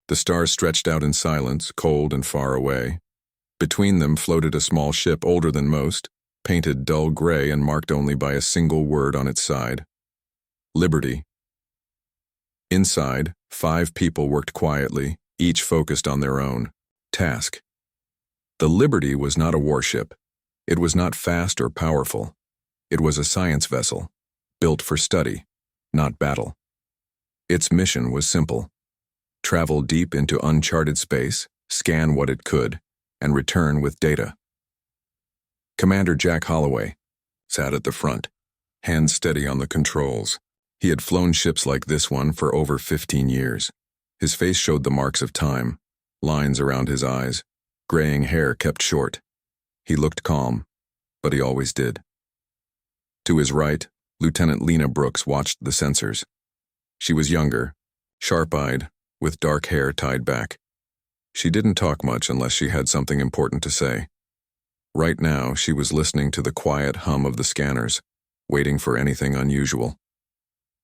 The stars stretched out in silence, cold and far away. Between them floated a small ship older than most, painted dull gray and marked only by a single word on its side. Liberty. Inside, 5 people worked quietly, each focused on their own task. The Liberty was not a warship. It was not fast or powerful. It was a science vessel, built for study, not battle. Its mission was simple: travel deep into uncharted space, scan what it could, and return with data. Commander Jack Holloway sat at the front, hands steady on the controls. He had flown ships like this one for over 15 years. His face showed the marks of time, lines around his eyes, graying hair kept short. He looked calm, but he always did. To his right, Lieutenant Lena Brooks watched the sensors. She was younger, sharp-eyed, with dark hair tied back. She didn't talk much unless she had something important to say. Right now, she was listening to the quiet hum of the scanners, waiting for anything unusual.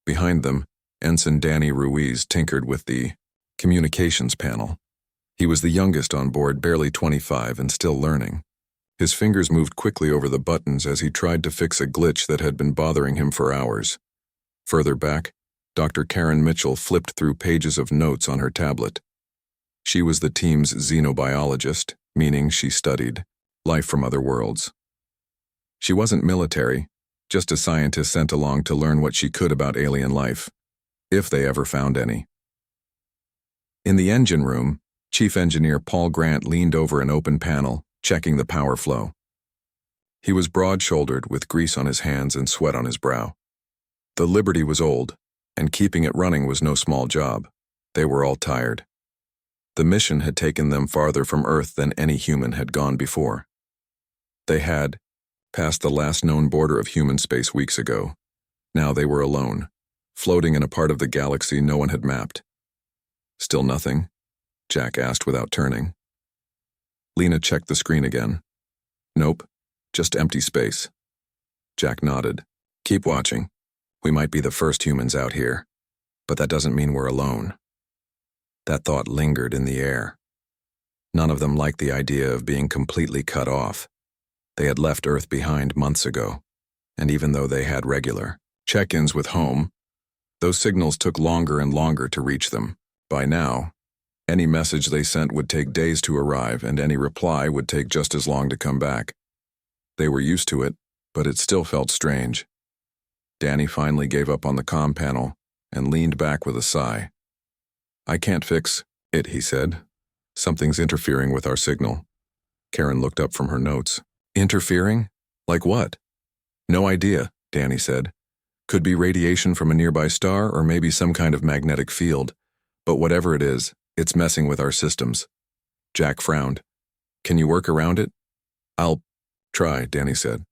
Behind them, Ensign Danny Ruiz tinkered with the communications panel. He was the youngest on board, barely 25 and still learning. His fingers moved quickly over the buttons as he tried to fix a glitch that had been bothering him for hours. Further back, Dr. Karen Mitchell flipped through pages of notes on her tablet. She was the team's xenobiologist, meaning she studied life from other worlds. She wasn't military, just a scientist sent along to learn what she could about alien life, if they ever found any. In the engine room, Chief Engineer Paul Grant leaned over an open panel, checking the power flow. He was broad-shouldered, with grease on his hands and sweat on his brow. The Liberty was old, and keeping it running was no small job. They were all tired. The mission had taken them farther from Earth than any human had gone before. They had passed the last known border of human space weeks ago. Now they were alone, floating in a part of the galaxy no one had mapped. Still nothing? Jack asked without turning. Lena checked the screen again. Nope, just empty space. Jack nodded. Keep watching. We might be the first humans out here, but that doesn't mean we're alone. That thought lingered in the air. None of them liked the idea of being completely cut off. They had left Earth behind months ago, and even though they had regular check-ins with home, those signals took longer and longer to reach them. By now, any message they sent would take days to arrive, and any reply would take just as long to come back. They were used to it, but it still felt strange. Danny finally gave up on the comm panel and leaned back with a sigh. I can't fix it, he said. Something's interfering with our signal. Karen looked up from her notes. Interfering? Like what? No idea, Danny said. Could be radiation from a nearby star or maybe some kind of magnetic field. But whatever it is, it's messing with our systems. Jack frowned. Can you work around it? I'll try, Danny said.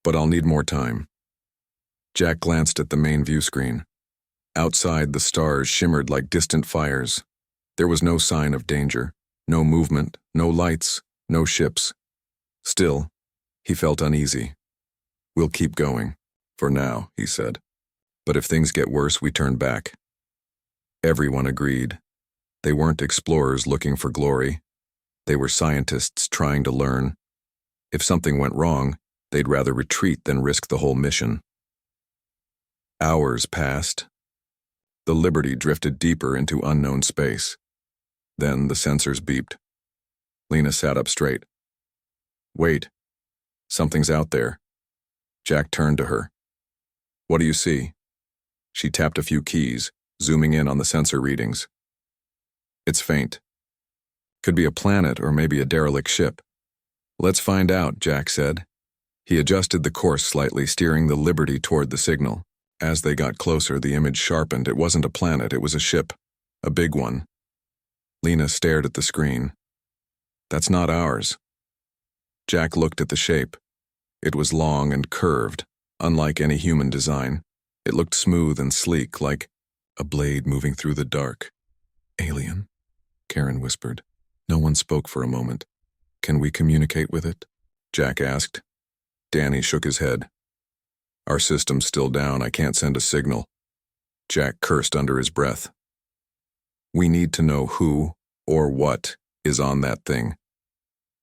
But I'll need more time. Jack glanced at the main view screen. Outside, the stars shimmered like distant fires. There was no sign of danger, no movement, no lights, no ships. Still, he felt uneasy. We'll keep going. For now, he said. But if things get worse, we turn back. Everyone agreed. They weren't explorers looking for glory. They were scientists trying to learn. If something went wrong, they'd rather retreat than risk the whole mission. Hours passed. The Liberty drifted deeper into unknown space. Then the sensors beeped. Lena sat up straight. Wait. Something's out there. Jack turned to her. What do you see? She tapped a few keys, zooming in on the sensor readings. It's faint. Could be a planet or maybe a derelict ship. Let's find out, Jack said. He adjusted the course slightly, steering the Liberty toward the signal. As they got closer, the image sharpened. It wasn't a planet, it was a ship. A big one. Lena stared at the screen. That's not ours. Jack looked at the shape. It was long and curved, unlike any human design. It looked smooth and sleek, like a blade moving through the dark. Alien, Karen whispered. No one spoke for a moment. Can we communicate with it? Jack asked. Danny shook his head. Our system's still down. I can't send a signal. Jack cursed under his breath. We need to know who or what is on that thing.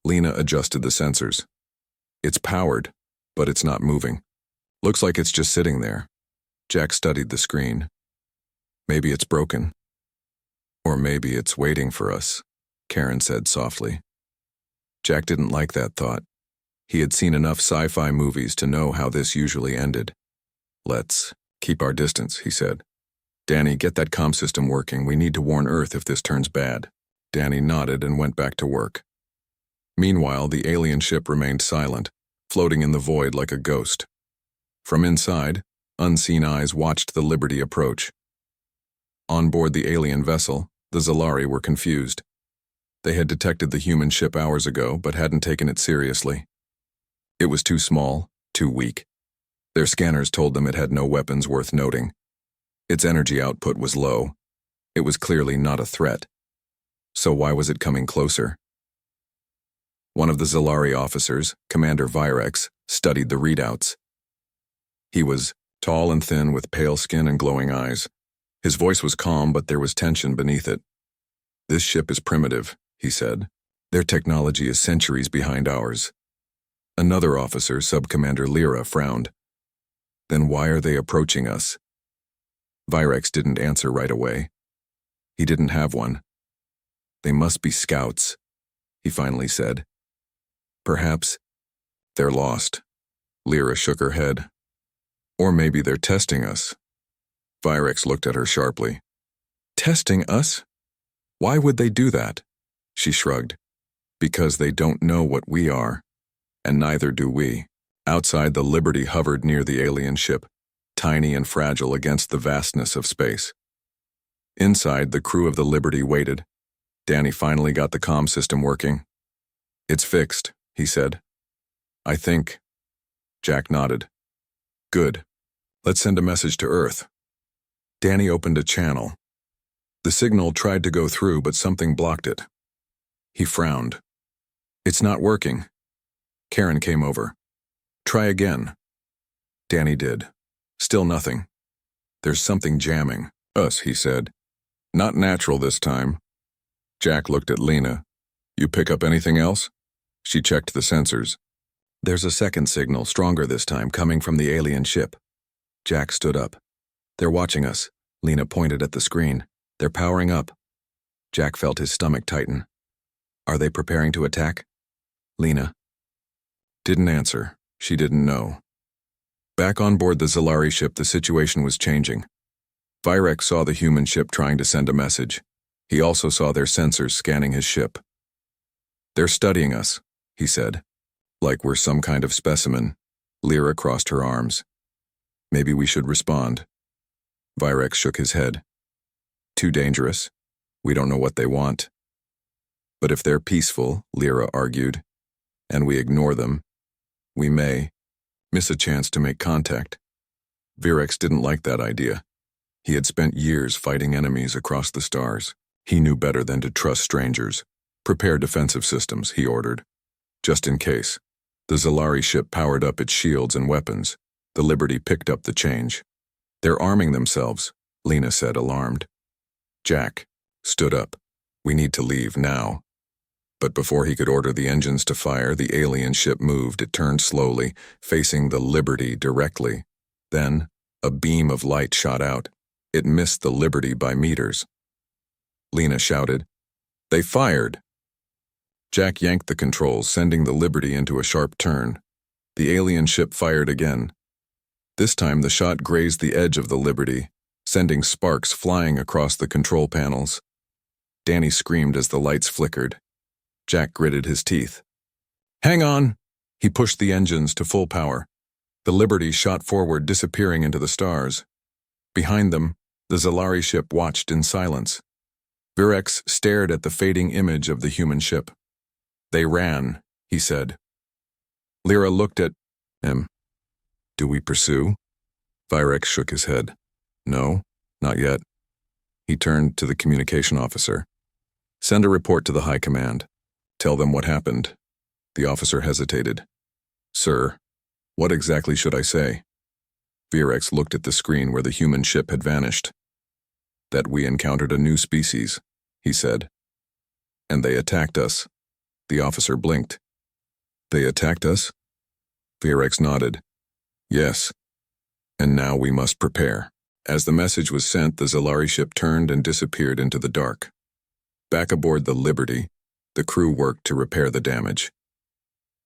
Lena adjusted the sensors. It's powered, but it's not moving. Looks like it's just sitting there. Jack studied the screen. Maybe it's broken. Or maybe it's waiting for us, Karen said softly. Jack didn't like that thought. He had seen enough sci-fi movies to know how this usually ended. Let's keep our distance, he said. Danny, get that comm system working. We need to warn Earth if this turns bad. Danny nodded and went back to work. Meanwhile, the alien ship remained silent, floating in the void like a ghost. From inside, unseen eyes watched the Liberty approach. On board the alien vessel, the Zalari were confused. They had detected the human ship hours ago, but hadn't taken it seriously. It was too small, too weak. Their scanners told them it had no weapons worth noting. Its energy output was low. It was clearly not a threat. So why was it coming closer? One of the Zalari officers, Commander Virex, studied the readouts. He was tall and thin with pale skin and glowing eyes. His voice was calm, but there was tension beneath it. This ship is primitive, he said. Their technology is centuries behind ours. Another officer, Subcommander Lyra, frowned. Then why are they approaching us? Virex didn't answer right away. He didn't have one. They must be scouts, he finally said. Perhaps they're lost. Lyra shook her head. Or maybe they're testing us. Virex looked at her sharply. Testing us? Why would they do that? She shrugged. Because they don't know what we are, and neither do we. Outside, the Liberty hovered near the alien ship, tiny and fragile against the vastness of space. Inside, the crew of the Liberty waited. Danny finally got the comm system working. It's fixed, he said. I think. Jack nodded. Good. Let's send a message to Earth. Danny opened a channel. The signal tried to go through, but something blocked it. He frowned. It's not working. Karen came over. Try again. Danny did. Still nothing. There's something jamming. Us, he said. Not natural this time. Jack looked at Lena. You pick up anything else? She checked the sensors. There's a second signal, stronger this time, coming from the alien ship. Jack stood up. They're watching us. Lena pointed at the screen. They're powering up. Jack felt his stomach tighten. Are they preparing to attack? Lena didn't answer. She didn't know. Back on board the Zalari ship, the situation was changing. Virex saw the human ship trying to send a message. He also saw their sensors scanning his ship. They're studying us, he said. Like we're some kind of specimen. Lyra crossed her arms. Maybe we should respond. Virex shook his head. Too dangerous. We don't know what they want. But if they're peaceful, Lyra argued, and we ignore them, we may miss a chance to make contact. Virex didn't like that idea. He had spent years fighting enemies across the stars. He knew better than to trust strangers. Prepare defensive systems, he ordered. Just in case. The Zalari ship powered up its shields and weapons. The Liberty picked up the change. They're arming themselves, Lena said, alarmed. Jack stood up. We need to leave now. But before he could order the engines to fire, the alien ship moved. It turned slowly, facing the Liberty directly. Then, a beam of light shot out. It missed the Liberty by meters. Lena shouted, They fired! Jack yanked the controls, sending the Liberty into a sharp turn. The alien ship fired again. This time the shot grazed the edge of the Liberty, sending sparks flying across the control panels. Danny screamed as the lights flickered. Jack gritted his teeth. Hang on! He pushed the engines to full power. The Liberty shot forward, disappearing into the stars. Behind them, the Zalari ship watched in silence. Virex stared at the fading image of the human ship. They ran, he said. Lyra looked at him. Do we pursue? Virex shook his head. No, not yet. He turned to the communication officer. Send a report to the High Command. Tell them what happened. The officer hesitated. Sir, what exactly should I say? Virex looked at the screen where the human ship had vanished. That we encountered a new species, he said. And they attacked us. The officer blinked. They attacked us? Virex nodded. Yes. And now we must prepare. As the message was sent, the Zalari ship turned and disappeared into the dark. Back aboard the Liberty, the crew worked to repair the damage.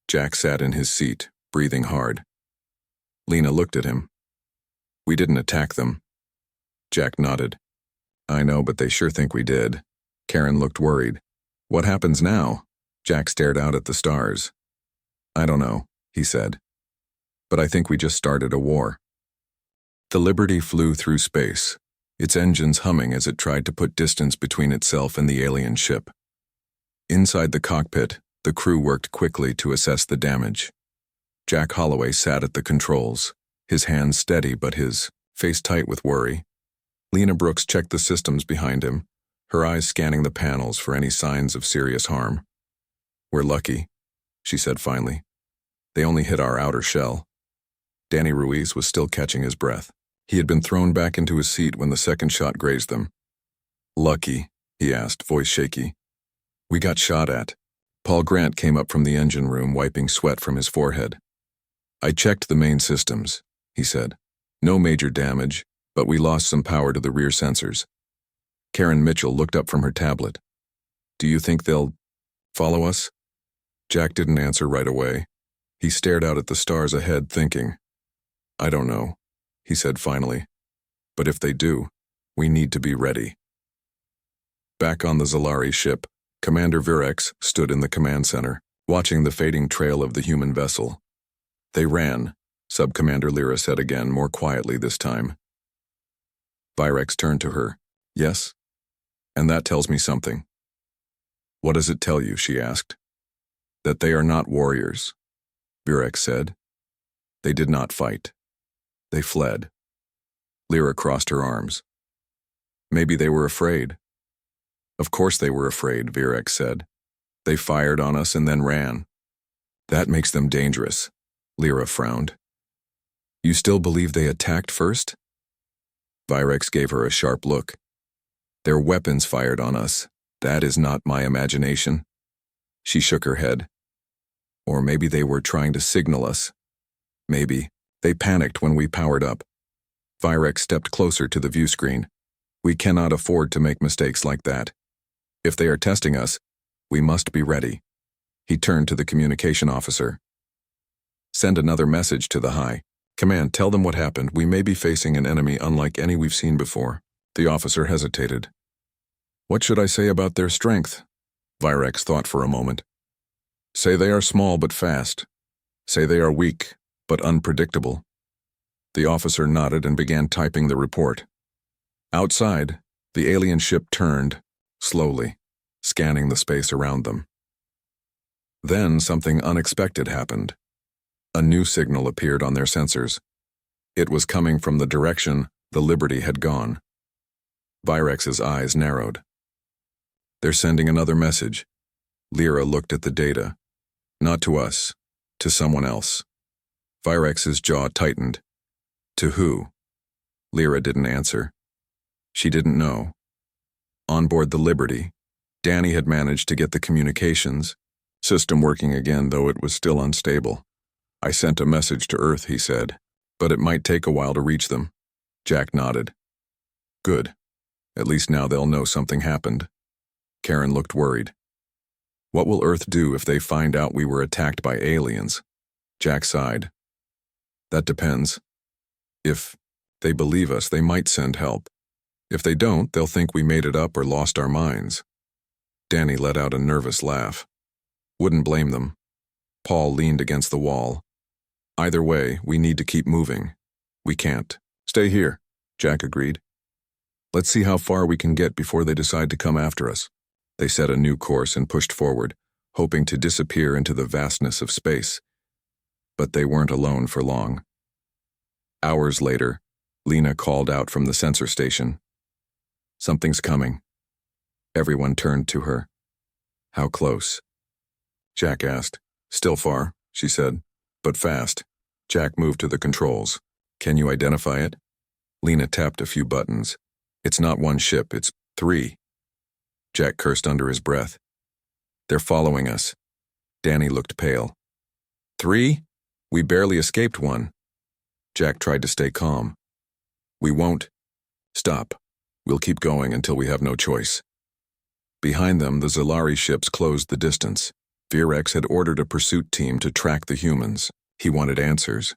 Jack sat in his seat, breathing hard. Lena looked at him. We didn't attack them. Jack nodded. I know, but they sure think we did. Karen looked worried. What happens now? Jack stared out at the stars. I don't know, he said. But I think we just started a war. The Liberty flew through space, its engines humming as it tried to put distance between itself and the alien ship. Inside the cockpit, the crew worked quickly to assess the damage. Jack Holloway sat at the controls, his hands steady but his face tight with worry. Lena Brooks checked the systems behind him, her eyes scanning the panels for any signs of serious harm. We're lucky, she said finally. They only hit our outer shell. Danny Ruiz was still catching his breath. He had been thrown back into his seat when the second shot grazed them. Lucky, he asked, voice shaky. We got shot at. Paul Grant came up from the engine room, wiping sweat from his forehead. I checked the main systems, he said. No major damage, but we lost some power to the rear sensors. Karen Mitchell looked up from her tablet. Do you think they'll follow us? Jack didn't answer right away. He stared out at the stars ahead, thinking. I don't know, he said finally. But if they do, we need to be ready. Back on the Zalari ship, Commander Virex stood in the command center, watching the fading trail of the human vessel. They ran, Sub-Commander Lyra said again, more quietly this time. Virex turned to her. Yes? And that tells me something. What does it tell you? She asked. That they are not warriors, Virex said. They did not fight. They fled. Lyra crossed her arms. Maybe they were afraid. Of course they were afraid, Virex said. They fired on us and then ran. That makes them dangerous, Lyra frowned. You still believe they attacked first? Virex gave her a sharp look. Their weapons fired on us. That is not my imagination. She shook her head. Or maybe they were trying to signal us. Maybe. They panicked when we powered up. Virex stepped closer to the view screen. We cannot afford to make mistakes like that. If they are testing us, we must be ready. He turned to the communication officer. Send another message to the High Command. Tell them what happened. We may be facing an enemy unlike any we've seen before. The officer hesitated. What should I say about their strength? Virex thought for a moment. Say they are small but fast. Say they are weak but unpredictable. The officer nodded and began typing the report. Outside, the alien ship turned, slowly, scanning the space around them. Then something unexpected happened. A new signal appeared on their sensors. It was coming from the direction the Liberty had gone. Virex's eyes narrowed. They're sending another message. Lyra looked at the data. Not to us, to someone else. Virex's jaw tightened. To who? Lyra didn't answer. She didn't know. On board the Liberty, Danny had managed to get the communications system working again, though it was still unstable. I sent a message to Earth, he said, but it might take a while to reach them. Jack nodded. Good. At least now they'll know something happened. Karen looked worried. What will Earth do if they find out we were attacked by aliens? Jack sighed. That depends. If they believe us, they might send help. If they don't, they'll think we made it up or lost our minds. Danny let out a nervous laugh. Wouldn't blame them. Paul leaned against the wall. Either way, we need to keep moving. We can't. Stay here, Jack agreed. Let's see how far we can get before they decide to come after us. They set a new course and pushed forward, hoping to disappear into the vastness of space. But they weren't alone for long. Hours later, Lena called out from the sensor station. Something's coming. Everyone turned to her. How close? Jack asked. Still far, she said, but fast. Jack moved to the controls. Can you identify it? Lena tapped a few buttons. It's not one ship, it's 3. Jack cursed under his breath. They're following us. Danny looked pale. 3? We barely escaped one. Jack tried to stay calm. We won't. Stop. We'll keep going until we have no choice. Behind them, the Zalari ships closed the distance. Virex had ordered a pursuit team to track the humans. He wanted answers,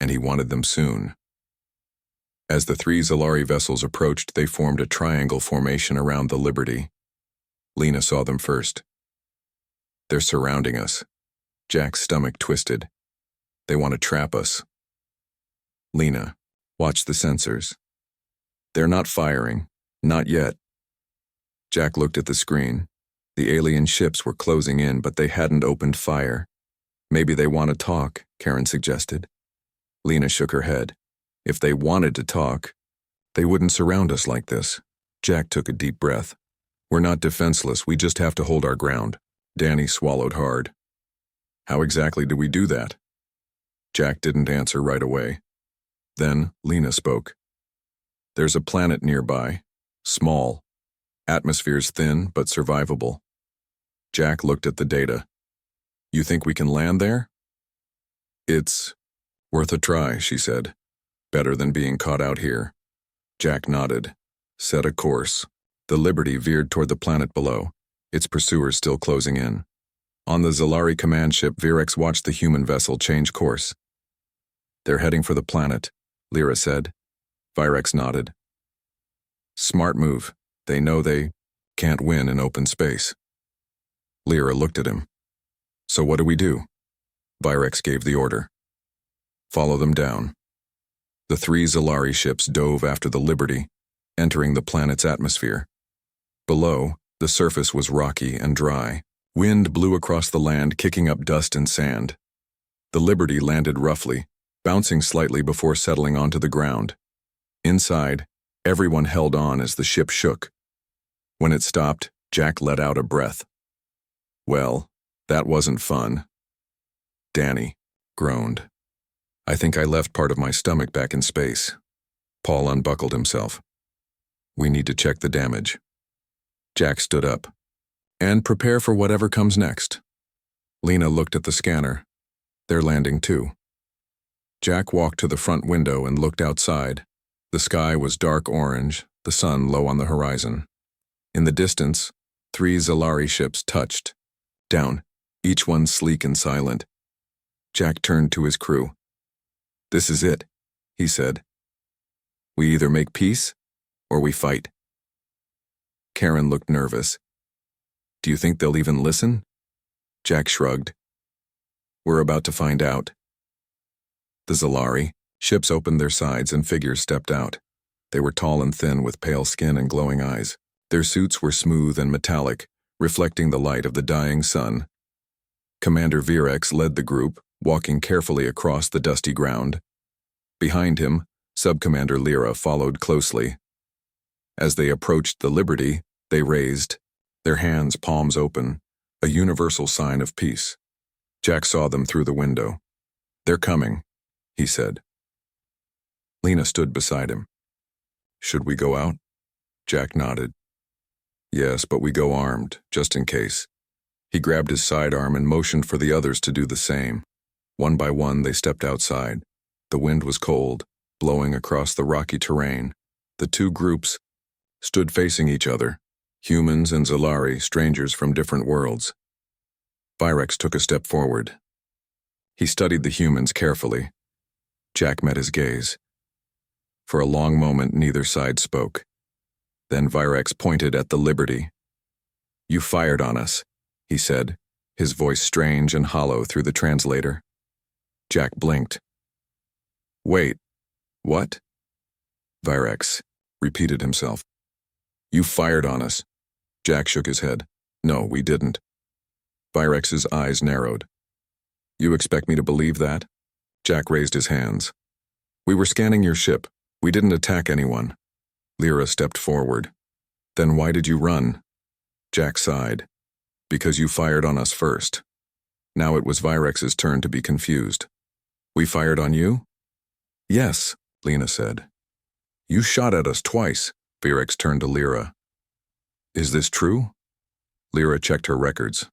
and he wanted them soon. As the 3 Zalari vessels approached, they formed a triangle formation around the Liberty. Lena saw them first. They're surrounding us. Jack's stomach twisted. They want to trap us. Lena, watch the sensors. They're not firing. Not yet. Jack looked at the screen. The alien ships were closing in, but they hadn't opened fire. Maybe they want to talk, Karen suggested. Lena shook her head. If they wanted to talk, they wouldn't surround us like this. Jack took a deep breath. We're not defenseless, we just have to hold our ground. Danny swallowed hard. How exactly do we do that? Jack didn't answer right away. Then Lena spoke. There's a planet nearby. Small. Atmosphere's thin, but survivable. Jack looked at the data. You think we can land there? It's worth a try, she said. Better than being caught out here. Jack nodded. Set a course. The Liberty veered toward the planet below, its pursuers still closing in. On the Zalari command ship, Virex watched the human vessel change course. They're heading for the planet, Lyra said. Virex nodded. Smart move. They know they can't win in open space. Lyra looked at him. So what do we do? Virex gave the order. Follow them down. The 3 Zalari ships dove after the Liberty, entering the planet's atmosphere. Below, the surface was rocky and dry. Wind blew across the land, kicking up dust and sand. The Liberty landed roughly, bouncing slightly before settling onto the ground. Inside, everyone held on as the ship shook. When it stopped, Jack let out a breath. Well, that wasn't fun. Danny groaned. I think I left part of my stomach back in space. Paul unbuckled himself. We need to check the damage. Jack stood up. And prepare for whatever comes next. Lena looked at the scanner. They're landing too. Jack walked to the front window and looked outside. The sky was dark orange, the sun low on the horizon. In the distance, 3 Zalari ships touched. Down, each one sleek and silent. Jack turned to his crew. This is it, he said. We either make peace, or we fight. Karen looked nervous. Do you think they'll even listen? Jack shrugged. We're about to find out. The Zalari ships opened their sides and figures stepped out. They were tall and thin with pale skin and glowing eyes. Their suits were smooth and metallic, reflecting the light of the dying sun. Commander Virex led the group, walking carefully across the dusty ground. Behind him, Subcommander Lyra followed closely. As they approached the Liberty, they raised, their hands palms open, a universal sign of peace. Jack saw them through the window. They're coming, he said. Lena stood beside him. Should we go out? Jack nodded. Yes, but we go armed, just in case. He grabbed his sidearm and motioned for the others to do the same. One by one, they stepped outside. The wind was cold, blowing across the rocky terrain. The 2 groups stood facing each other, humans and Zalari, strangers from different worlds. Virex took a step forward. He studied the humans carefully. Jack met his gaze. For a long moment, neither side spoke. Then Virex pointed at the Liberty. You fired on us, he said, his voice strange and hollow through the translator. Jack blinked. Wait, what? Virex repeated himself. You fired on us. Jack shook his head. No, we didn't. Virex's eyes narrowed. You expect me to believe that? Jack raised his hands. We were scanning your ship. We didn't attack anyone. Lyra stepped forward. Then why did you run? Jack sighed. Because you fired on us first. Now it was Virex's turn to be confused. We fired on you? Yes, Lena said. You shot at us twice. Virex turned to Lyra. Is this true? Lyra checked her records.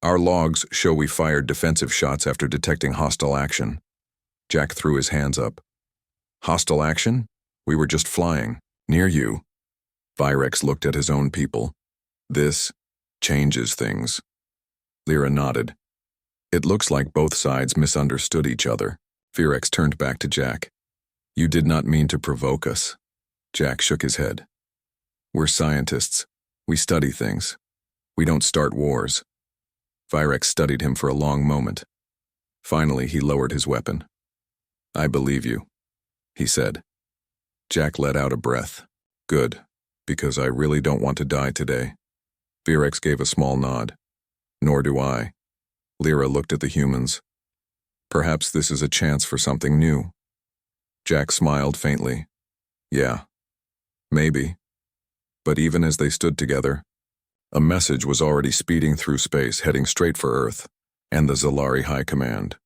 Our logs show we fired defensive shots after detecting hostile action. Jack threw his hands up. Hostile action? We were just flying. Near you. Virex looked at his own people. This changes things. Lyra nodded. It looks like both sides misunderstood each other. Virex turned back to Jack. You did not mean to provoke us. Jack shook his head. We're scientists. We study things. We don't start wars. Virex studied him for a long moment. Finally, he lowered his weapon. I believe you, he said. Jack let out a breath. Good, because I really don't want to die today. Virex gave a small nod. Nor do I. Lyra looked at the humans. Perhaps this is a chance for something new. Jack smiled faintly. Yeah, maybe. But even as they stood together, a message was already speeding through space, heading straight for Earth and the Zalari High Command.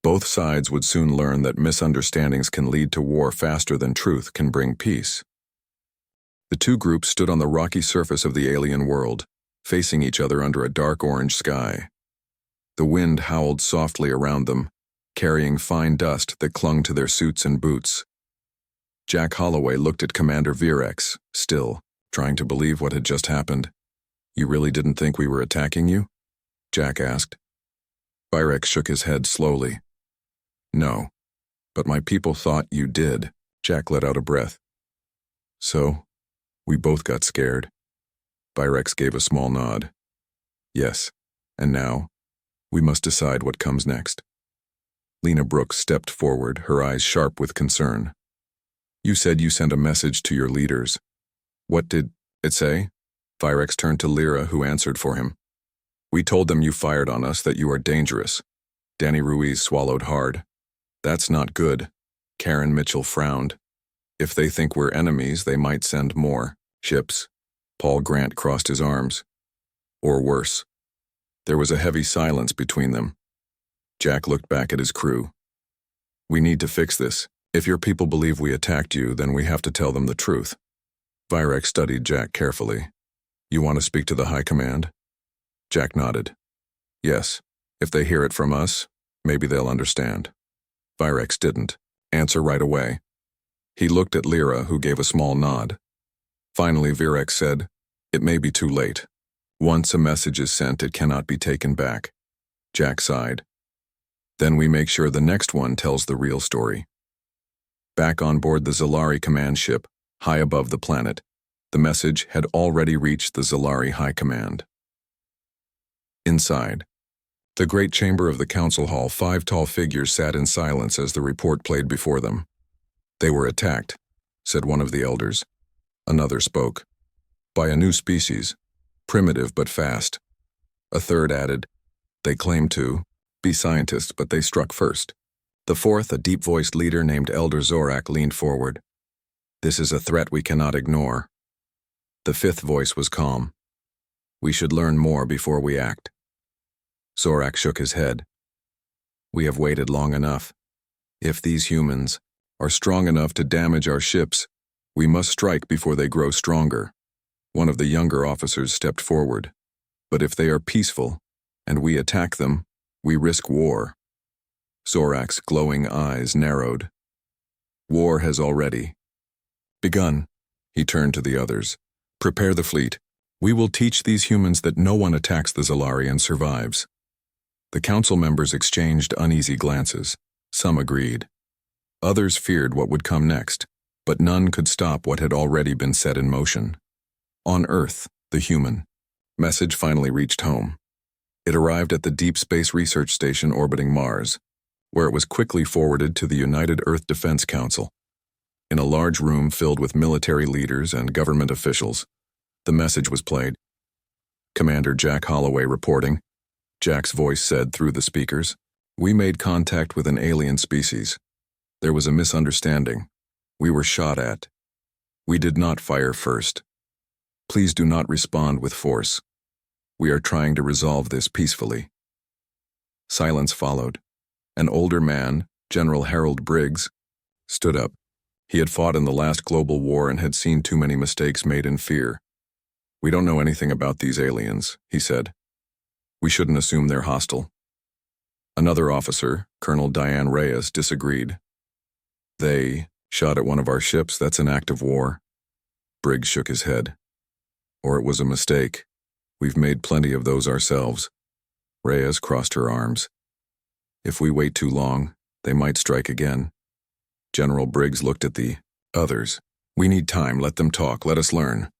Both sides would soon learn that misunderstandings can lead to war faster than truth can bring peace. The two groups stood on the rocky surface of the alien world, facing each other under a dark orange sky. The wind howled softly around them, carrying fine dust that clung to their suits and boots. Jack Holloway looked at Commander Virex, still, trying to believe what had just happened. You really didn't think we were attacking you? Jack asked. Virex shook his head slowly. No, but my people thought you did. Jack let out a breath. So, we both got scared. Virex gave a small nod. Yes, and now, we must decide what comes next. Lena Brooks stepped forward, her eyes sharp with concern. You said you sent a message to your leaders. What did it say? Virex turned to Lyra, who answered for him. We told them you fired on us, that you are dangerous. Danny Ruiz swallowed hard. That's not good. Karen Mitchell frowned. If they think we're enemies, they might send more ships. Paul Grant crossed his arms. Or worse. There was a heavy silence between them. Jack looked back at his crew. We need to fix this. If your people believe we attacked you, then we have to tell them the truth. Virex studied Jack carefully. You want to speak to the High Command? Jack nodded. Yes, if they hear it from us, maybe they'll understand. Virex didn't answer right away. He looked at Lyra, who gave a small nod. Finally, Virex said, It may be too late. Once a message is sent, it cannot be taken back. Jack sighed. Then we make sure the next one tells the real story. Back on board the Zalari command ship, high above the planet, the message had already reached the Zalari High Command. Inside the great chamber of the council hall, 5 tall figures sat in silence as the report played before them. They were attacked, said one of the elders. Another spoke. By a new species, primitive but fast. A third added, they claimed to be scientists, but they struck first. The fourth, a deep-voiced leader named Elder Zorak, leaned forward. This is a threat we cannot ignore. The fifth voice was calm. We should learn more before we act. Zorak shook his head. We have waited long enough. If these humans are strong enough to damage our ships, we must strike before they grow stronger. One of the younger officers stepped forward. But if they are peaceful, and we attack them, we risk war. Zorak's glowing eyes narrowed. War has already begun. He turned to the others. Prepare the fleet. We will teach these humans that no one attacks the Zalari and survives. The council members exchanged uneasy glances. Some agreed. Others feared what would come next, but none could stop what had already been set in motion. On Earth, the human message finally reached home. It arrived at the Deep Space Research Station orbiting Mars, where it was quickly forwarded to the United Earth Defense Council. In a large room filled with military leaders and government officials, the message was played. Commander Jack Holloway reporting. Jack's voice said through the speakers, We made contact with an alien species. There was a misunderstanding. We were shot at. We did not fire first. Please do not respond with force. We are trying to resolve this peacefully. Silence followed. An older man, General Harold Briggs, stood up. He had fought in the last global war and had seen too many mistakes made in fear. "We don't know anything about these aliens," he said. "We shouldn't assume they're hostile." Another officer, Colonel Diane Reyes, disagreed. "They shot at one of our ships. That's an act of war." Briggs shook his head. "Or it was a mistake. We've made plenty of those ourselves." Reyes crossed her arms. "If we wait too long, they might strike again." General Briggs looked at the others. "We need time. Let them talk. Let us learn."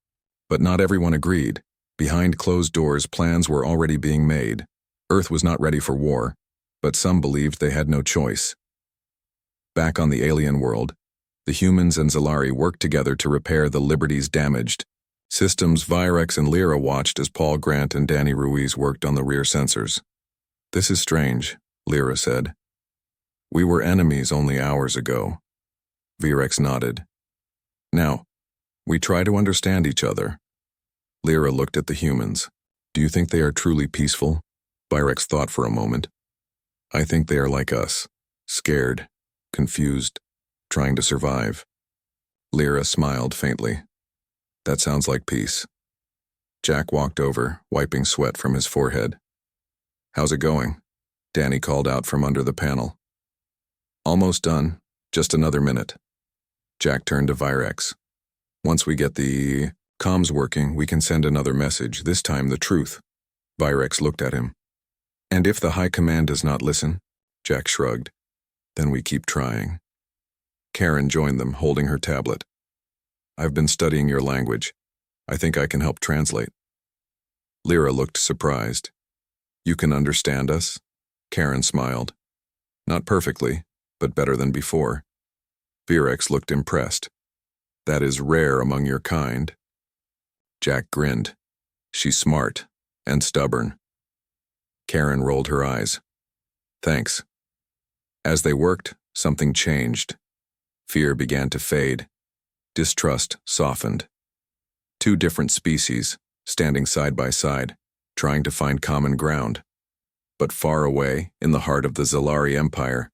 But not everyone agreed. Behind closed doors, plans were already being made. Earth was not ready for war, but some believed they had no choice. Back on the alien world, the humans and Zalari worked together to repair the Liberty's damaged systems. Virex and Lyra watched as Paul Grant and Danny Ruiz worked on the rear sensors. "This is strange," Lyra said. "We were enemies only hours ago." Virex nodded. "Now, we try to understand each other." Lyra looked at the humans. "Do you think they are truly peaceful?" Virex thought for a moment. "I think they are like us, scared, confused, trying to survive." Lyra smiled faintly. "That sounds like peace." Jack walked over, wiping sweat from his forehead. "How's it going?" Danny called out from under the panel. "Almost done. Just another minute." Jack turned to Virex. "Once we get the comms working, we can send another message, this time the truth." Virex looked at him. "And if the High Command does not listen?" Jack shrugged. "Then we keep trying." Karen joined them, holding her tablet. "I've been studying your language. I think I can help translate." Lyra looked surprised. "You can understand us?" Karen smiled. "Not perfectly, but better than before." Virex looked impressed. "That is rare among your kind." Jack grinned. "She's smart and stubborn." Karen rolled her eyes. "Thanks." As they worked, something changed. Fear began to fade. Distrust softened. Two different species, standing side by side, trying to find common ground. But far away, in the heart of the Zalari Empire,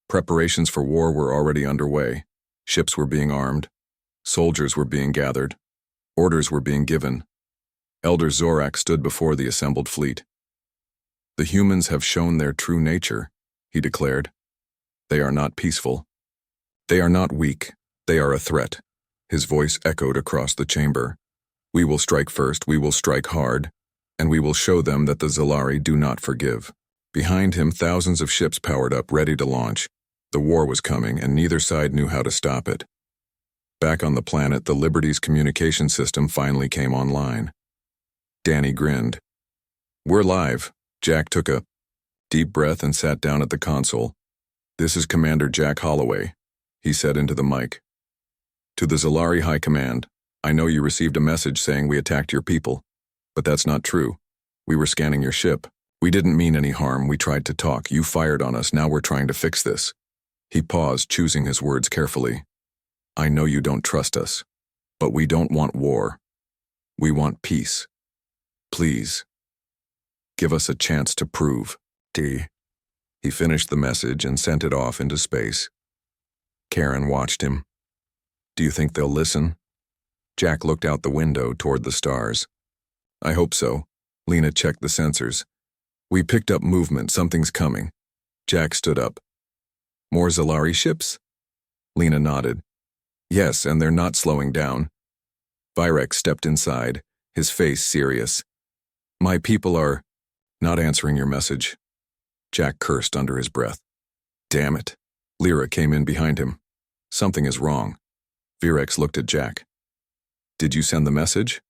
preparations for war were already underway. Ships were being armed. Soldiers were being gathered. Orders were being given. Elder Zorak stood before the assembled fleet. "The humans have shown their true nature," he declared. "They are not peaceful. They are not weak. They are a threat." His voice echoed across the chamber. "We will strike first, we will strike hard, and we will show them that the Zalari do not forgive." Behind him, thousands of ships powered up, ready to launch. The war was coming, and neither side knew how to stop it. Back on the planet, the Liberty's communication system finally came online. Danny grinned. "We're live." Jack took a deep breath and sat down at the console. "This is Commander Jack Holloway," he said into the mic. "To the Zalari High Command, I know you received a message saying we attacked your people, but that's not true. We were scanning your ship. We didn't mean any harm. We tried to talk. You fired on us. Now we're trying to fix this." He paused, choosing his words carefully. "I know you don't trust us, but we don't want war. We want peace. Please, give us a chance to prove." He finished the message and sent it off into space. Karen watched him. "Do you think they'll listen?" Jack looked out the window toward the stars. "I hope so." Lena checked the sensors. "We picked up movement. Something's coming." Jack stood up. "More Zalari ships?" Lena nodded. "Yes, and they're not slowing down." Virex stepped inside, his face serious. "My people are not answering your message." Jack cursed under his breath. "Damn it." Lyra came in behind him. "Something is wrong." Virex looked at Jack. "Did you send the message?"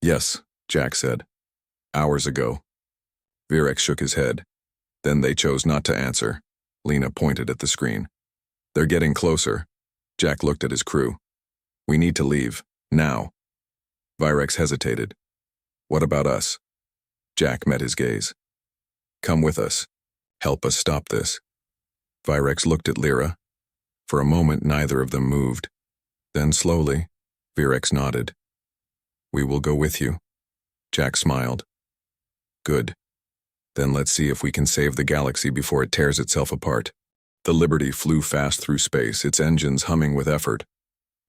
"Yes," Jack said. "Hours ago." Virex shook his head. "Then they chose not to answer." Lena pointed at the screen. "They're getting closer." Jack looked at his crew. "We need to leave. Now." Virex hesitated. "What about us?" Jack met his gaze. "Come with us. Help us stop this." Virex looked at Lyra. For a moment, neither of them moved. Then slowly, Virex nodded. "We will go with you." Jack smiled. "Good. Then let's see if we can save the galaxy before it tears itself apart." The Liberty flew fast through space, its engines humming with effort.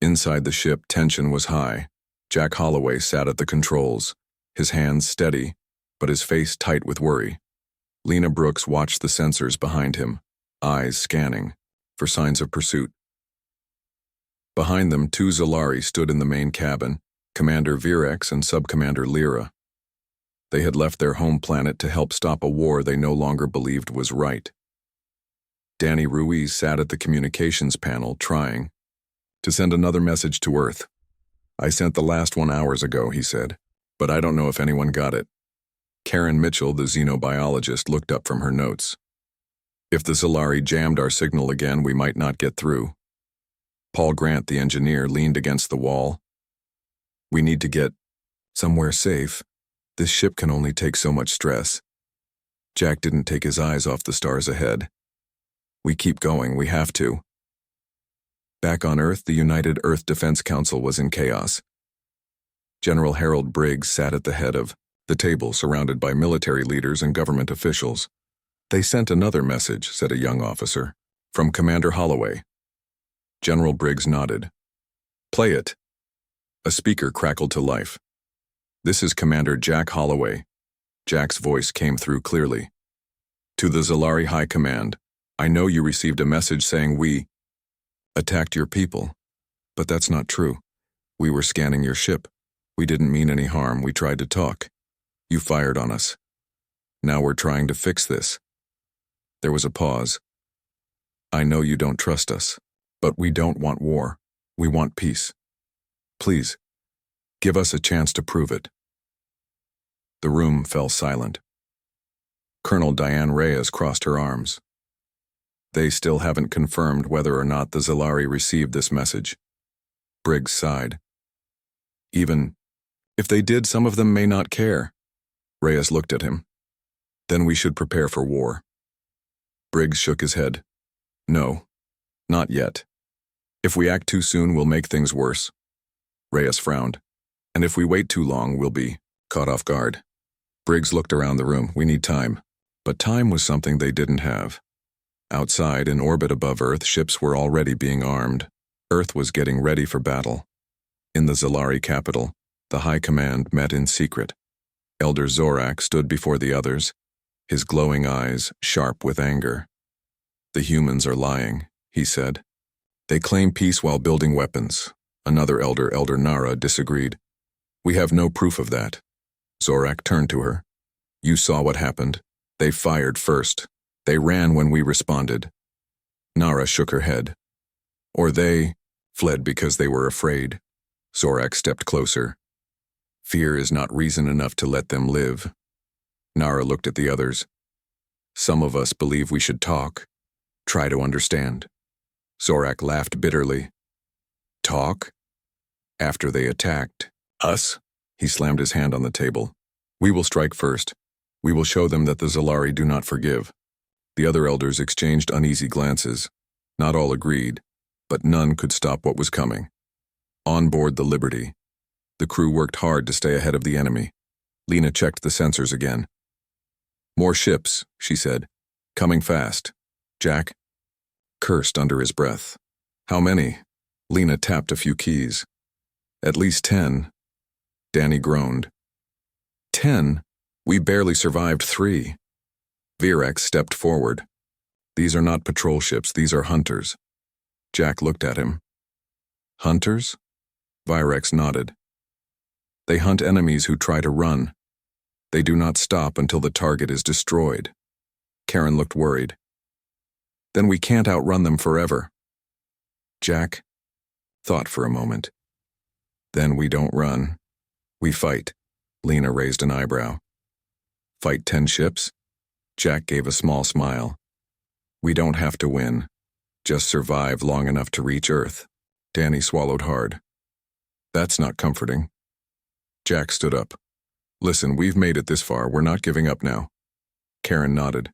Inside the ship, tension was high. Jack Holloway sat at the controls, his hands steady, but his face tight with worry. Lena Brooks watched the sensors behind him, eyes scanning for signs of pursuit. Behind them, two Zolari stood in the main cabin, Commander Virex and Subcommander Lyra. They had left their home planet to help stop a war they no longer believed was right. Danny Ruiz sat at the communications panel, trying to send another message to Earth. "I sent the last one hours ago," he said, "but I don't know if anyone got it." Karen Mitchell, the xenobiologist, looked up from her notes. "If the Zolari jammed our signal again, we might not get through." Paul Grant, the engineer, leaned against the wall. "We need to get somewhere safe. This ship can only take so much stress." Jack didn't take his eyes off the stars ahead. "We keep going, we have to." Back on Earth, the United Earth Defense Council was in chaos. General Harold Briggs sat at the head of the table, surrounded by military leaders and government officials. "They sent another message," said a young officer, "from Commander Holloway." General Briggs nodded. "Play it." A speaker crackled to life. "This is Commander Jack Holloway." Jack's voice came through clearly. "To the Zolari High Command, I know you received a message saying we attacked your people, but that's not true. We were scanning your ship. We didn't mean any harm. We tried to talk. You fired on us. Now we're trying to fix this." There was a pause. "I know you don't trust us, but we don't want war. We want peace. Please, give us a chance to prove it." The room fell silent. Colonel Diane Reyes crossed her arms. "They still haven't confirmed whether or not the Zolari received this message." Briggs sighed. "Even if they did, some of them may not care." Reyes looked at him. "Then we should prepare for war." Briggs shook his head. "No, not yet. If we act too soon, we'll make things worse." Reyes frowned. "And if we wait too long, we'll be caught off guard." Briggs looked around the room. "We need time." But time was something they didn't have. Outside, in orbit above Earth, ships were already being armed. Earth was getting ready for battle. In the Zolari capital, the High Command met in secret. Elder Zorak stood before the others, his glowing eyes sharp with anger. "The humans are lying," he said. "They claim peace while building weapons." Another elder, Elder Nara, disagreed. "We have no proof of that." Zorak turned to her. "You saw what happened. They fired first. They ran when we responded." Nara shook her head. "Or they fled because they were afraid." Zorak stepped closer. "Fear is not reason enough to let them live." Nara looked at the others. "Some of us believe we should talk, try to understand." Zorak laughed bitterly. "Talk? After they attacked us?" He slammed his hand on the table. "We will strike first. We will show them that the Zolari do not forgive." The other elders exchanged uneasy glances. Not all agreed, but none could stop what was coming. On board the Liberty, the crew worked hard to stay ahead of the enemy. Lena checked the sensors again. "More ships," she said. "Coming fast." Jack cursed under his breath. "How many?" Lena tapped a few keys. "At least 10. Danny groaned. 10? We barely survived 3. Virex stepped forward. "These are not patrol ships, these are hunters." Jack looked at him. "Hunters?" Virex nodded. "They hunt enemies who try to run. They do not stop until the target is destroyed." Karen looked worried. "Then we can't outrun them forever." Jack thought for a moment. "Then we don't run. We fight." Lena raised an eyebrow. "Fight 10 ships?" Jack gave a small smile. "We don't have to win. Just survive long enough to reach Earth." Danny swallowed hard. "That's not comforting." Jack stood up. "Listen, we've made it this far. We're not giving up now." Karen nodded.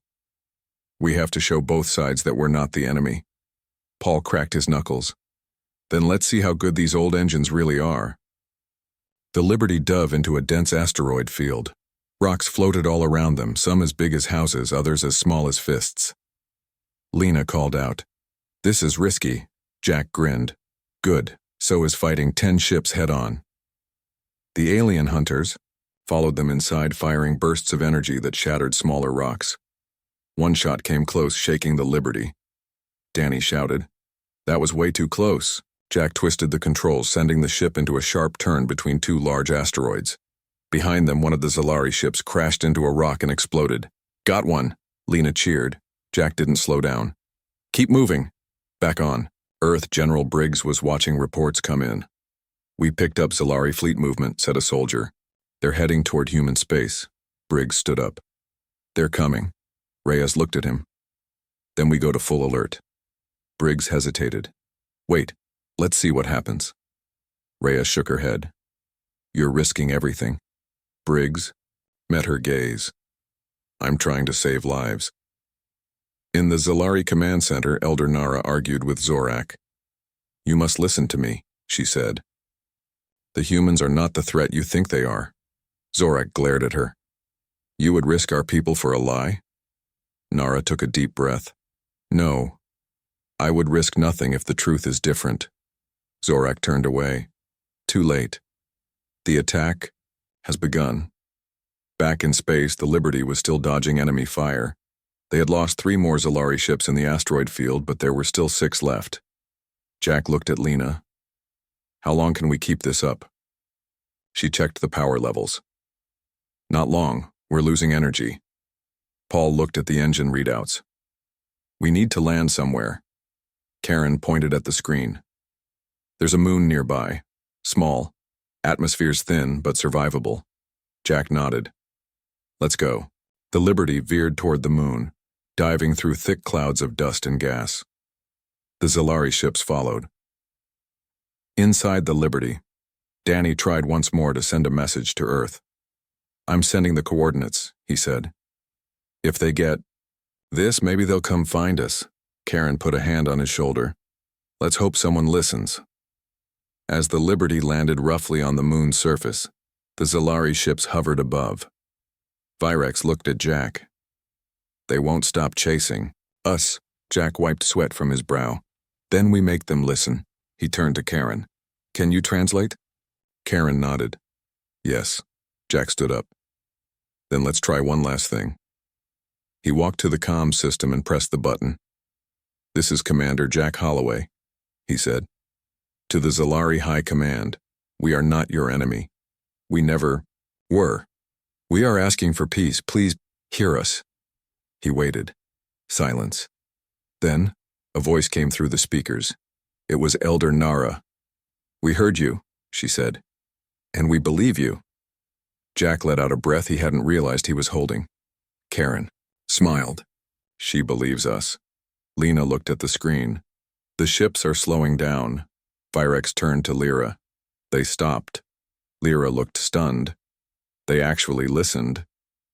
"We have to show both sides that we're not the enemy." Paul cracked his knuckles. "Then let's see how good these old engines really are." The Liberty dove into a dense asteroid field. Rocks floated all around them, some as big as houses, others as small as fists. Lena called out. This is risky. Jack grinned. Good, so is fighting 10 ships head-on. The alien hunters followed them inside, firing bursts of energy that shattered smaller rocks. One shot came close, shaking the Liberty. Danny shouted. That was way too close. Jack twisted the controls, sending the ship into a sharp turn between two large asteroids. Behind them, one of the Zalari ships crashed into a rock and exploded. Got one, Lena cheered. Jack didn't slow down. Keep moving. Back on. Earth General Briggs was watching reports come in. We picked up Zalari fleet movement, said a soldier. They're heading toward human space. Briggs stood up. They're coming. Reyes looked at him. Then we go to full alert. Briggs hesitated. Wait, let's see what happens. Reyes shook her head. You're risking everything. Briggs met her gaze. I'm trying to save lives. In the Zalari Command Center, Elder Nara argued with Zorak. You must listen to me, she said. The humans are not the threat you think they are. Zorak glared at her. You would risk our people for a lie? Nara took a deep breath. No. I would risk nothing if the truth is different. Zorak turned away. Too late. The attack has begun. Back in space, the Liberty was still dodging enemy fire. They had lost 3 more Zalari ships in the asteroid field, but there were still 6 left. Jack looked at Lena. How long can we keep this up? She checked the power levels. Not long. We're losing energy. Paul looked at the engine readouts. We need to land somewhere. Karen pointed at the screen. There's a moon nearby. Small. Atmosphere's thin, but survivable. Jack nodded. Let's go. The Liberty veered toward the moon, diving through thick clouds of dust and gas. The Zalari ships followed. Inside the Liberty, Danny tried once more to send a message to Earth. I'm sending the coordinates, he said. If they get this, maybe they'll come find us. Karen put a hand on his shoulder. Let's hope someone listens. As the Liberty landed roughly on the moon's surface, the Zalari ships hovered above. Virex looked at Jack. They won't stop chasing us. Jack wiped sweat from his brow. Then we make them listen. He turned to Karen. Can you translate? Karen nodded. Yes. Jack stood up. Then let's try one last thing. He walked to the comm system and pressed the button. This is Commander Jack Holloway, he said. To the Zalari High Command, we are not your enemy. We never were. We are asking for peace. Please hear us. He waited. Silence. Then, a voice came through the speakers. It was Elder Nara. We heard you, she said. And we believe you. Jack let out a breath he hadn't realized he was holding. Karen smiled. She believes us. Lena looked at the screen. The ships are slowing down. Virex turned to Lyra. They stopped. Lyra looked stunned. They actually listened.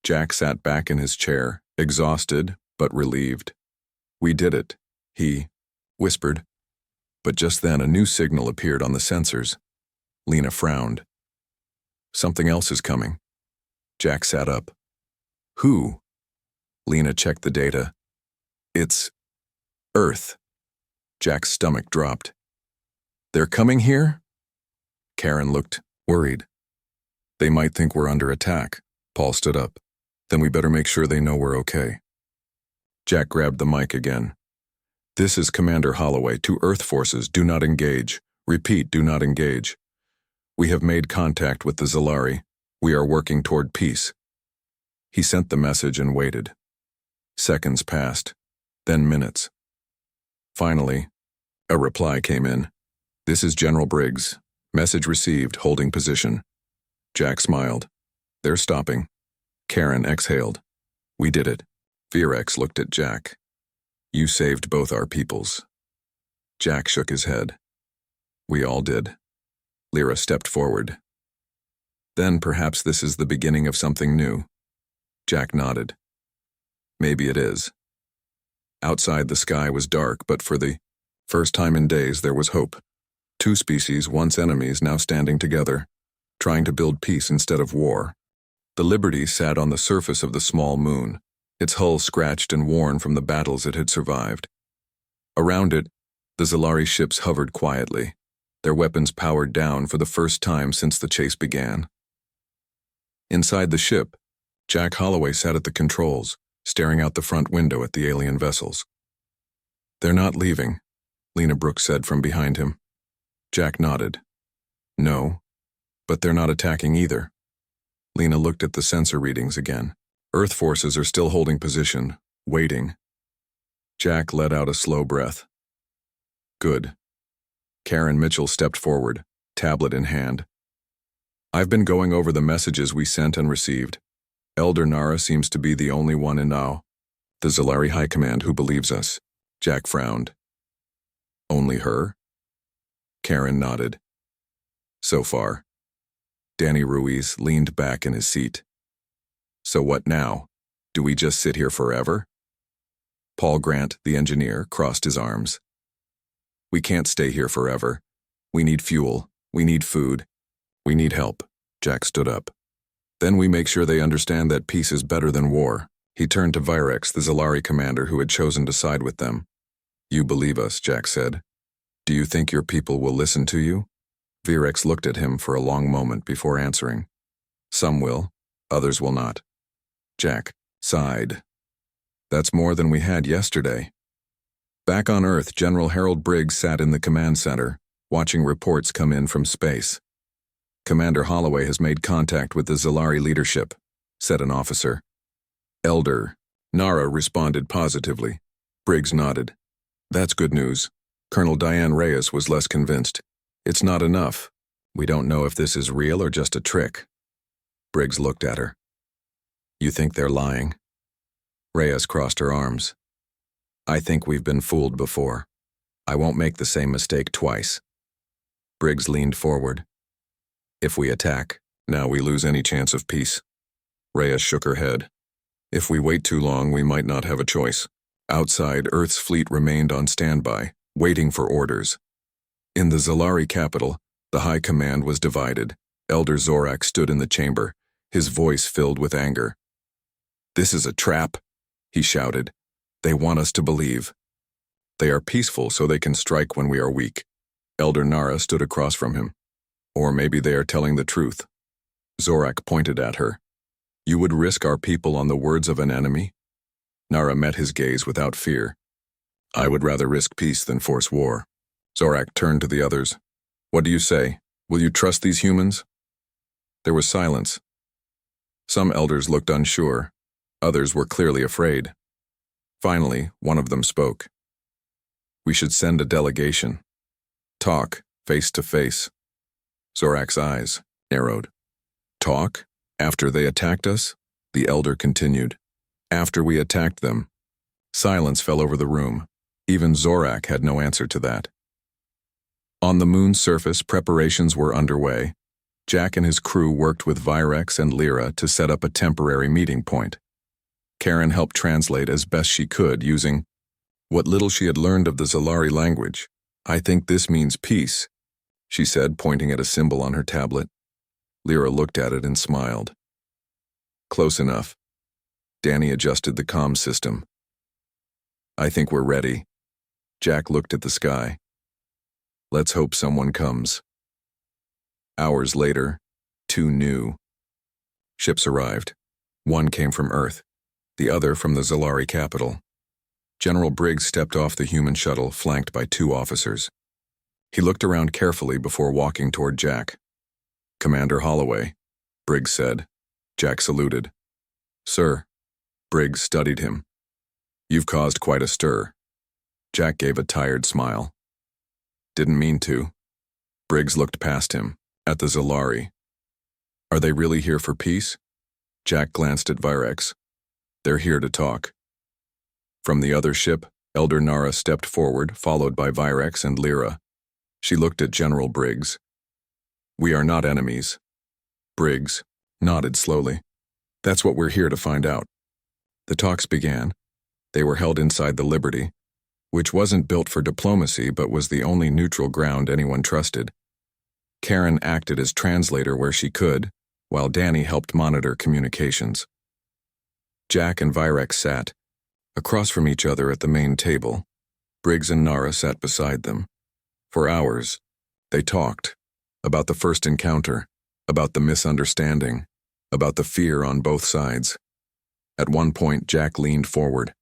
Jack sat back in his chair, exhausted but relieved. We did it, he whispered. But just then a new signal appeared on the sensors. Lena frowned. Something else is coming. Jack sat up. Who? Lena checked the data. It's Earth. Jack's stomach dropped. They're coming here? Karen looked worried. They might think we're under attack. Paul stood up. Then we better make sure they know we're okay. Jack grabbed the mic again. This is Commander Holloway. To Earth forces, do not engage. Repeat, do not engage. We have made contact with the Zalari. We are working toward peace. He sent the message and waited. Seconds passed, then minutes. Finally, a reply came in. This is General Briggs. Message received, holding position. Jack smiled. They're stopping. Karen exhaled. We did it. Virex looked at Jack. You saved both our peoples. Jack shook his head. We all did. Lyra stepped forward. Then perhaps this is the beginning of something new. Jack nodded. Maybe it is. Outside the sky was dark, but for the first time in days there was hope. 2 species, once enemies, now standing together, trying to build peace instead of war. The Liberty sat on the surface of the small moon, its hull scratched and worn from the battles it had survived. Around it, the Zalari ships hovered quietly, their weapons powered down for the first time since the chase began. Inside the ship, Jack Holloway sat at the controls, staring out the front window at the alien vessels. "They're not leaving," Lena Brooks said from behind him. Jack nodded. "No, but they're not attacking either." Lena looked at the sensor readings again. Earth forces are still holding position, waiting. Jack let out a slow breath. "Good." Karen Mitchell stepped forward, tablet in hand. "I've been going over the messages we sent and received. Elder Nara seems to be the only one in now. The Zalari High Command who believes us." Jack frowned. "Only her?" Karen nodded. "So far." Danny Ruiz leaned back in his seat. "So what now? Do we just sit here forever?" Paul Grant, the engineer, crossed his arms. "We can't stay here forever. We need fuel. We need food. We need help." Jack stood up. "Then we make sure they understand that peace is better than war." He turned to Virex, the Zalari commander who had chosen to side with them. "You believe us," Jack said. "Do you think your people will listen to you?" Virex looked at him for a long moment before answering. "Some will, others will not." Jack sighed. "That's more than we had yesterday." Back on Earth, General Harold Briggs sat in the command center, watching reports come in from space. "Commander Holloway has made contact with the Zalari leadership," said an officer. "Elder Nara responded positively." Briggs nodded. "That's good news." Colonel Diane Reyes was less convinced. "It's not enough. We don't know if this is real or just a trick." Briggs looked at her. "You think they're lying?" Reyes crossed her arms. "I think we've been fooled before. I won't make the same mistake twice." Briggs leaned forward. "If we attack, now we lose any chance of peace." Reyes shook her head. "If we wait too long, we might not have a choice." Outside, Earth's fleet remained on standby, waiting for orders. In the Zalari capital, the High Command was divided. Elder Zorak stood in the chamber, his voice filled with anger. "This is a trap," he shouted. "They want us to believe. They are peaceful so they can strike when we are weak." Elder Nara stood across from him. "Or maybe they are telling the truth." Zorak pointed at her. "You would risk our people on the words of an enemy?" Nara met his gaze without fear. "I would rather risk peace than force war." Zorak turned to the others. "What do you say? Will you trust these humans?" There was silence. Some elders looked unsure. Others were clearly afraid. Finally, one of them spoke. "We should send a delegation. Talk, face to face." Zorak's eyes narrowed. "Talk? After they attacked us?" The elder continued. "After we attacked them." Silence fell over the room. Even Zorak had no answer to that. On the moon's surface, preparations were underway. Jack and his crew worked with Virex and Lyra to set up a temporary meeting point. Karen helped translate as best she could using what little she had learned of the Zalari language. "I think this means peace," she said, pointing at a symbol on her tablet. Lyra looked at it and smiled. "Close enough." Danny adjusted the comm system. "I think we're ready." Jack looked at the sky. "Let's hope someone comes." Hours later, 2 new ships arrived. One came from Earth, the other from the Zalari capital. General Briggs stepped off the human shuttle, flanked by 2 officers. He looked around carefully before walking toward Jack. "Commander Holloway," Briggs said. Jack saluted. "Sir." Briggs studied him. "You've caused quite a stir." Jack gave a tired smile. "Didn't mean to." Briggs looked past him, at the Zalari. "Are they really here for peace?" Jack glanced at Virex. "They're here to talk." From the other ship, Elder Nara stepped forward, followed by Virex and Lyra. She looked at General Briggs. "We are not enemies." Briggs nodded slowly. "That's what we're here to find out." The talks began. They were held inside the Liberty, which wasn't built for diplomacy but was the only neutral ground anyone trusted. Karen acted as translator where she could, while Danny helped monitor communications. Jack and Virex sat across from each other at the main table. Briggs and Nara sat beside them. For hours, they talked about the first encounter, about the misunderstanding, about the fear on both sides. At one point, Jack leaned forward.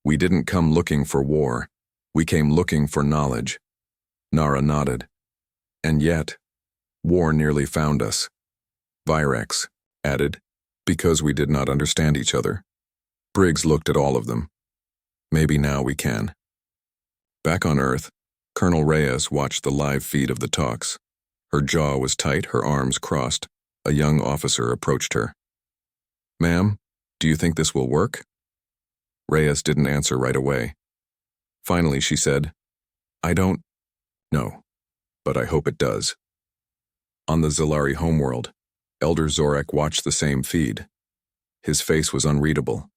"We didn't come looking for war. We came looking for knowledge." Nara nodded. "And yet, war nearly found us." Virex added, "Because we did not understand each other." Briggs looked at all of them. "Maybe now we can." Back on Earth, Colonel Reyes watched the live feed of the talks. Her jaw was tight, her arms crossed. A young officer approached her. "Ma'am, do you think this will work?" Reyes didn't answer right away. Finally, she said, "I don't know, but I hope it does." On the Zalari homeworld, Elder Zorak watched the same feed. His face was unreadable.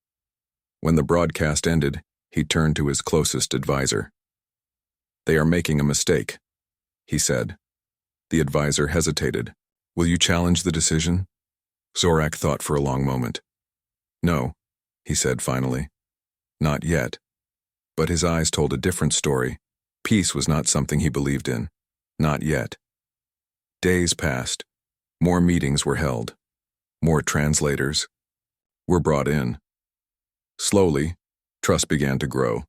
When the broadcast ended, he turned to his closest advisor. "They are making a mistake," he said. The advisor hesitated. "Will you challenge the decision?" Zorak thought for a long moment. "No," he said finally. "Not yet." But his eyes told a different story. Peace was not something he believed in. Not yet. Days passed. More meetings were held. More translators were brought in. Slowly, trust began to grow.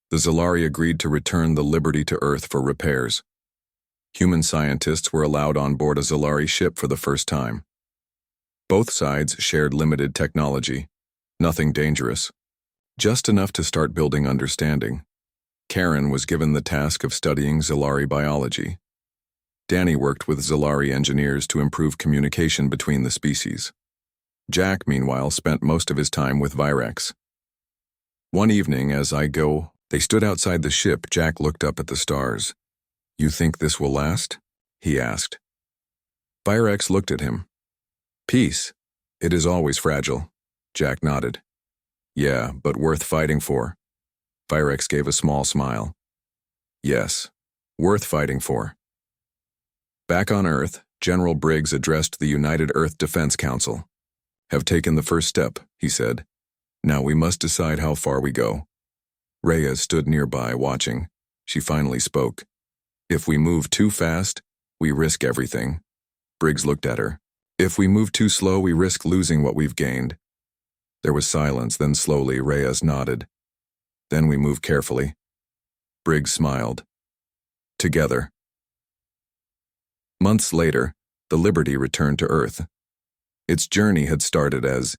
The Zalari agreed to return the Liberty to Earth for repairs. Human scientists were allowed on board a Zalari ship for the first time. Both sides shared limited technology, nothing dangerous, just enough to start building understanding. Karen was given the task of studying Zalari biology. Danny worked with Zalari engineers to improve communication between the species. Jack, meanwhile, spent most of his time with Virex. One evening, as they stood outside the ship. Jack looked up at the stars. "You think this will last?" he asked. Virex looked at him. "Peace. It is always fragile." Jack nodded. "Yeah, but worth fighting for." Virex gave a small smile. "Yes, worth fighting for." Back on Earth, General Briggs addressed the United Earth Defense Council. "Have taken the first step," he said. "Now we must decide how far we go." Reyes stood nearby, watching. She finally spoke. "If we move too fast, we risk everything." Briggs looked at her. "If we move too slow, we risk losing what we've gained." There was silence, then slowly Reyes nodded. "Then we move carefully." Briggs smiled. "Together." Months later, the Liberty returned to Earth. Its journey had started as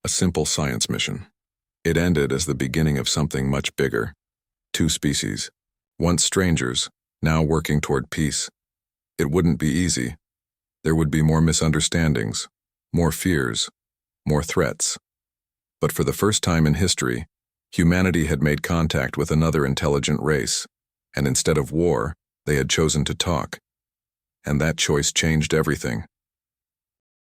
a simple science mission. It ended as the beginning of something much bigger. Two species, once strangers, now working toward peace. It wouldn't be easy. There would be more misunderstandings, more fears, more threats. But for the first time in history, humanity had made contact with another intelligent race, and instead of war, they had chosen to talk. And that choice changed everything.